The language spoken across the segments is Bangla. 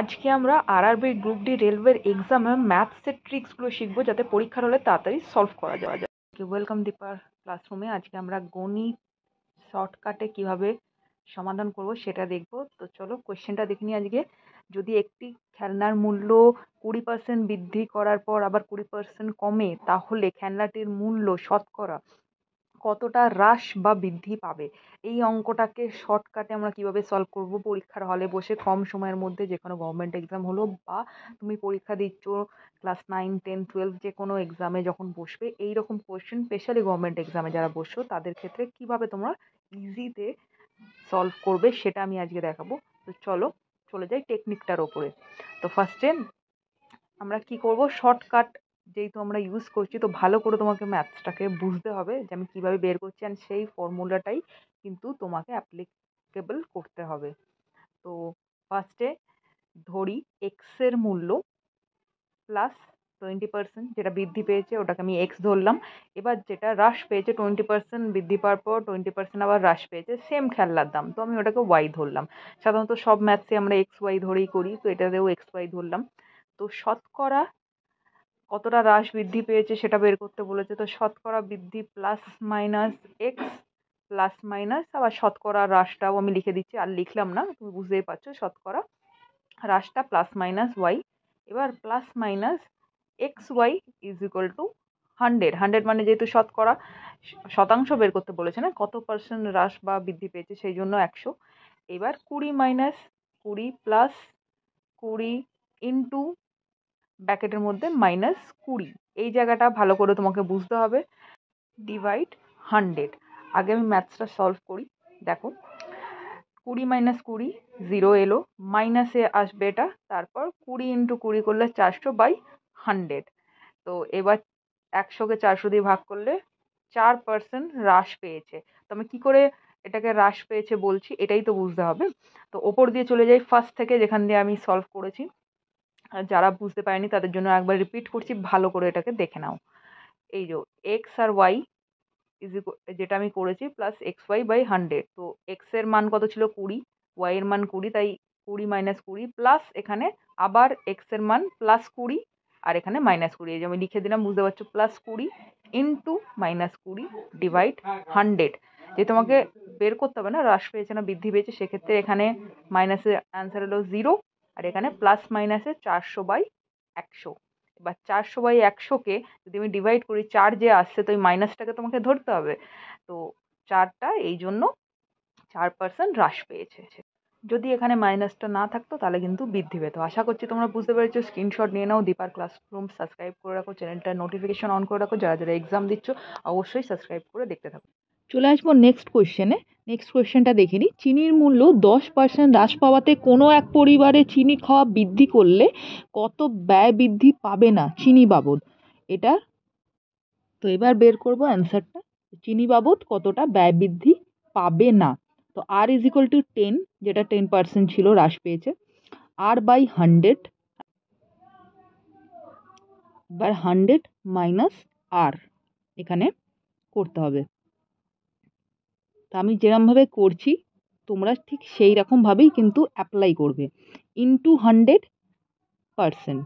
আজকে আমরা আরআরবি গ্রুপ ডি রেলওয়ের এক্সামে ম্যাথসের ট্রিক্সগুলো শিখবো যাতে পরীক্ষার হলে তাড়াতাড়ি সলভ করা যাওয়া যায়। ওয়েলকাম দীপার ক্লাসরুমে। আজকে আমরা গণিত শর্টকাটে কিভাবে সমাধান করব সেটা দেখবো। তো চলো কোয়েশ্চেনটা দেখে নিই আজকে। যদি একটি খেলনার মূল্য 20% বৃদ্ধি করার পর আবার 20% কমে, তাহলে খেলনাটির মূল্য শতকরা কতটা হ্রাস বা বৃদ্ধি পাবে? এই অঙ্কটাকে শর্টকাটে আমরা কিভাবে সলভ করব পরীক্ষার হলে বসে কম সময়ের মধ্যে, যে কোনো গভর্নমেন্ট এক্সাম হলো বা তুমি পরীক্ষা দিচ্ছ ক্লাস 9, 10, 12 যে কোনো এক্সামে যখন বসবে, এইরকম কোয়েশ্চেন স্পেশালি গভর্নমেন্ট এক্সামে যারা বসছো তাদের ক্ষেত্রে কিভাবে তোমরা ইজিতে সলভ করবে সেটা আমি আজকে দেখাবো। তো চলো চলে যাই টেকনিকটার ওপরে। তো ফার্স্টে আমরা কি করব, শর্টকাট যেহেতু আমরা ইউজ করছি, তো ভালো করে তোমাকে ম্যাথসটাকে বুঝতে হবে যে আমি কিভাবে বের করছি, অ্যান্ড সেই ফর্মুলাটাই কিন্তু তোমাকে অ্যাপ্লিকেবল করতে হবে। তো ফার্স্টে ধরি এক্স এর মূল্য প্লাস 20%, যেটা বৃদ্ধি পেয়েছে ওটাকে আমি এক্স ধরলাম। এবার যেটা হ্রাস পেয়েছে 20% বৃদ্ধি পাওয়ার পর 20% আবার হ্রাস পেয়েছে, সেম খেলনার দাম, তো আমি ওটাকে ওয়াই ধরলাম। সাধারণত সব ম্যাথসে আমরা এক্স ওয়াই ধরেই করি, তো এটাতেও এক্স ওয়াই ধরলাম। তো শতকরা কতটা হ্রাস বৃদ্ধি পেয়েছে সেটা বের করতে বলেছে। তো শতকরা বৃদ্ধি plus minus x plus minus আবার শতকরা হ্রাসটাও আমি লিখে দিচ্ছি, আর লিখলাম না, তুমি বুঝতেই পারছো। শতকরা হ্রাসটা প্লাস মাইনাস ওয়াই। এবার plus minus X Y is equal to 100 মানে যেহেতু শতকরা শতাংশ বের করতে বলেছে না, কত পার্সেন্ট হ্রাস বা বৃদ্ধি পেয়েছে, সেই জন্য 100। এবার 20 মাইনাস 20 প্লাস 20 ইন্টু ব্র্যাকেটের মধ্যে মাইনাস 20, এই জায়গাটা ভালো করে তোমাকে বুঝতে হবে। ডিভাইড 100। আগে আমি ম্যাথসটা সলভ করি। দেখো 20 মাইনাস 20 0 এলো, মাইনাসে আসবে এটা, তারপর 20 ইন্টু 20 করলে 400/100। তো এবার 100কে 400 দিয়ে ভাগ করলে 4% হ্রাস পেয়েছে। তো আমি কি করে এটাকে হ্রাস পেয়েছে বলছি, এটাই তো বুঝতে হবে। তো ওপর দিয়ে চলে যাই ফার্স্ট থেকে, যেখান দিয়ে আমি সলভ করেছি। আর যারা বুঝতে পারেনি তাদের জন্য একবার রিপিট করছি, ভালো করে এটাকে দেখে নাও। এই যে এক্স আর ওয়াই যেটা আমি করেছি প্লাস এক্স ওয়াই বাই 100। তো এক্স এর মান কত ছিল 20, ওয়াই এর মান 20, তাই 20 মাইনাস 20 প্লাস এখানে আবার এক্স এর মান প্লাস 20 আর এখানে মাইনাস 20, এই যে আমি লিখে দিলাম, বুঝতে পারছো, প্লাস 20 ইন্টু মাইনাস 20 ডিভাইড 100। যে তোমাকে বের করতে হবে না হ্রাস পেয়েছে না বৃদ্ধি পেয়েছে, সেক্ষেত্রে এখানে মাইনাসের অ্যান্সার হলো 0, আর এখানে প্লাস মাইনাসে 400/100। এবার 400/100কে যদি আমি ডিভাইড করি, 4 যে আসছে, তো ওই মাইনাসটাকে তোমাকে ধরতে হবে। তো 4টা এই জন্য 4% হ্রাস পেয়েছে। যদি এখানে মাইনাসটা না থাকতো তাহলে কিন্তু বৃদ্ধি পেত। আশা করছি তোমরা বুঝতে পেরেছো। স্ক্রিনশট নিয়ে নাও। দীপার ক্লাসরুম সাবস্ক্রাইব করে রাখো, চ্যানেলটার নোটিফিকেশন অন করে রাখো। যারা যারা এক্সাম দিচ্ছ অবশ্যই সাবস্ক্রাইব করে দেখতে থাকো। চলে আসবো নেক্সট কোয়েশ্চেনে। নেক্সট কোয়েশ্চেনটা দেখে নিই। চিনির মূল্য 10% হ্রাস পাওয়াতে কোনো এক পরিবারে চিনি খাওয়া বৃদ্ধি করলে কত ব্যয় বৃদ্ধি পাবে না চিনি বাবদ? এটা তো এবার বের করব অ্যান্সারটা। চিনি বাবদ কতটা ব্যয় বৃদ্ধি পাবে না। তো আর ইজ ইকুয়াল টু 10, যেটা 10% ছিল হ্রাস পেয়েছে, আর বাই 100, এবার 100 মাইনাস আর এখানে করতে হবে। তা আমি যেরকমভাবে করছি তোমরা ঠিক সেই রকমভাবেই কিন্তু অ্যাপ্লাই করবে। ইন্টু 100%,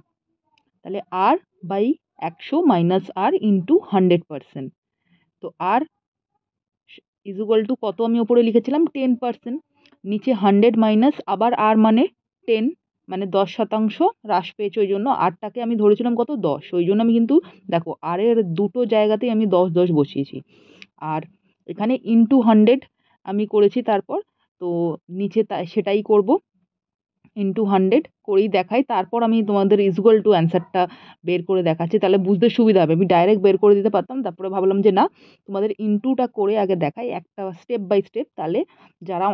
তাহলে আর বাই 100 মাইনাস আর ইন্টু 100%। তো আর ইজ ইকুয়াল টু কত আমি ওপরে লিখেছিলাম 10%, নিচে 100 মাইনাস আবার আর মানে 10, মানে 10% হ্রাস পেয়েছে, ওই জন্য আরটাকে আমি ধরেছিলাম কত 10, ওই জন্য আমি কিন্তু দেখো আর এর দুটো জায়গাতেই আমি 10 10 বসিয়েছি। আর এখানে ইন্টু 100 আমি করেছি, তারপর তো নিচে সেটাই করব, ইন্টু 100 করেই দেখাই, তারপর আমি তোমাদের ইকুয়াল টু অ্যান্সারটা বের করে দেখাচ্ছি, তাহলে বুঝতে সুবিধা হবে। আমি ডাইরেক্ট বের করে দিতে পারতাম, তারপরে ভাবলাম যে না, তোমাদের ইন্টুটা করে আগে দেখাই একটা স্টেপ বাই স্টেপ, তাহলে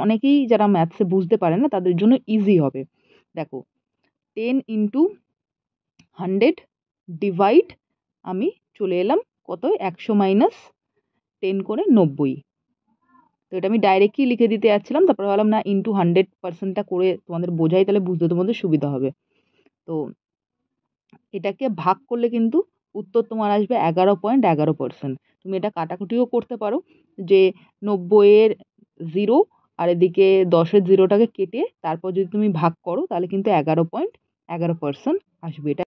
অনেকেই যারা ম্যাথসে বুঝতে পারে না তাদের জন্য ইজি হবে। দেখো 10 ইন্টু 100 ডিভাইড, আমি চলে এলাম কত 100 মাইনাস 10 করে 90। তো এটা আমি ডাইরেক্টলি লিখে দিতে যাচ্ছিলাম, তারপরে ভাবলাম না ইন্টু 100%টা করে তোমাদের বোঝাই, তাহলে বুঝতে তোমাদের সুবিধা হবে। তো এটাকে ভাগ করলে কিন্তু উত্তর তোমার আসবে 11.11%। তুমি এটা কাটাকুটিও করতে পারো, যে 90-এর 0 আর এদিকে 10-এর 0টাকে কেটে তারপর যদি তুমি ভাগ করো তাহলে কিন্তু 11.11% আসবে। এটা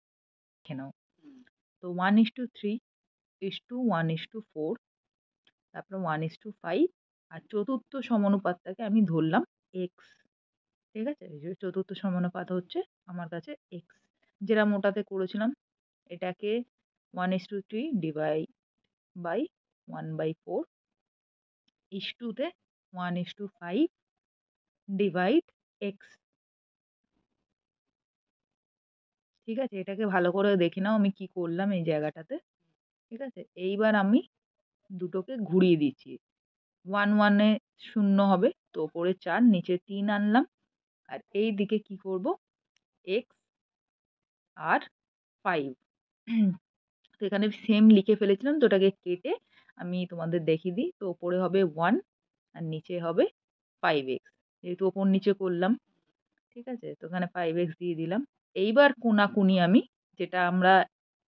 দেখে নাও। তো 1:3:1:4, তারপর 1:5, আর চতুর্থ সমানুপাতটাকে আমি ধরলাম এক্স। ঠিক আছে, এই যে চতুর্থ সমানুপাত হচ্ছে আমার কাছে এক্স, যেরকম ওটাতে করেছিলাম। এটাকে 1:3 ডিভাইড বাই 1/4 ইস-টুতে 1:5 ডিভাইড এক্স। ঠিক আছে, এটাকে ভালো করে দেখে নাও আমি কি করলাম এই জায়গাটাতে। ঠিক আছে, এইবার আমি দুটোকে ঘুরিয়ে দিচ্ছি। 1 0 হবে, তো ওপরে 4 নিচে 3 আনলাম। আর এই দিকে কি করব, এক্স আর 5। তো এখানে সেম লিখে ফেলেছিলাম, তো ওটাকে কেটে আমি তোমাদের দেখিয়ে দিই। তো ওপরে হবে 1 আর নিচে হবে 5x, যেহেতু ওপর নিচে করলাম। ঠিক আছে, তো এখানে 5x দিয়ে দিলাম। এইবার কোনাকুনি আমি, যেটা আমরা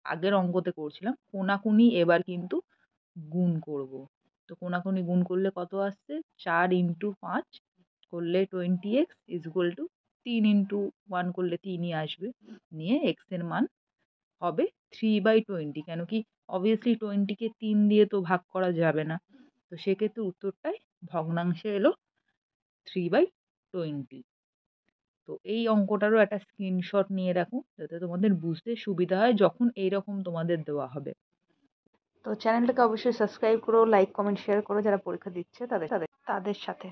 আগের অঙ্কতে করছিলাম, কোনাকুনি এবার কিন্তু গুণ করব। তো কোনাকুনি গুণ করলে কত আসছে, 4 × 5 করলে 20x ইজুয়াল টু 3 × 1 করলে 3ই আসবে। নিয়ে এক্স এর মান হবে 3/20, কেন কি অবভিয়াসলি 20কে 3 দিয়ে তো ভাগ করা যাবে না, তো সেক্ষেত্রে উত্তরটাই ভগ্নাংশে এলো 3/20। তো এই অঙ্কটারও একটা স্ক্রিনশট নিয়ে রাখো, যাতে তোমাদের বুঝতে সুবিধা হয় যখন এইরকম তোমাদের দেওয়া হবে। তো চ্যানেলটাকে অবশ্যই সাবস্ক্রাইব করো, লাইক কমেন্ট শেয়ার করো, যারা পরীক্ষা দিচ্ছে তাদের সাথে।